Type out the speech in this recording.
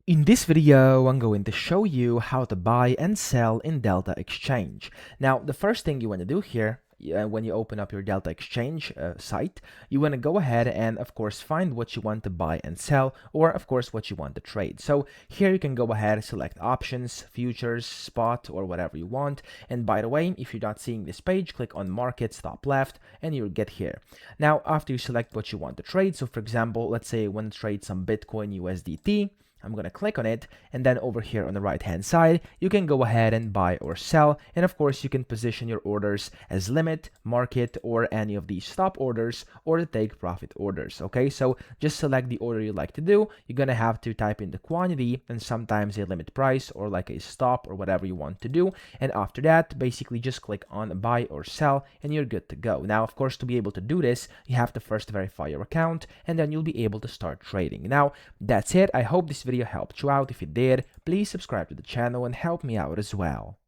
In this video, I'm going to show you how to buy and sell in Delta Exchange. Now, the first thing you want to do here, when you open up your Delta Exchange site, you want to go ahead and, of course, find what you want to buy and sell, or, of course, what you want to trade. So here you can go ahead and select options, futures, spot, or whatever you want. And by the way, if you're not seeing this page, click on markets top left, and you'll get here. Now, after you select what you want to trade, so for example, let's say I want to trade some Bitcoin USDT, I'm going to click on it, and then over here on the right hand side, you can go ahead and buy or sell, and of course you can position your orders as limit, market, or any of these stop orders, or the take profit orders. Okay, so just select the order you like to do. You're going to have to type in the quantity and sometimes a limit price or like a stop or whatever you want to do, and after that basically just click on buy or sell and you're good to go. Now of course, to be able to do this, you have to first verify your account, and then you'll be able to start trading. Now that's it. I hope this video helped you out. If it did, please subscribe to the channel and help me out as well.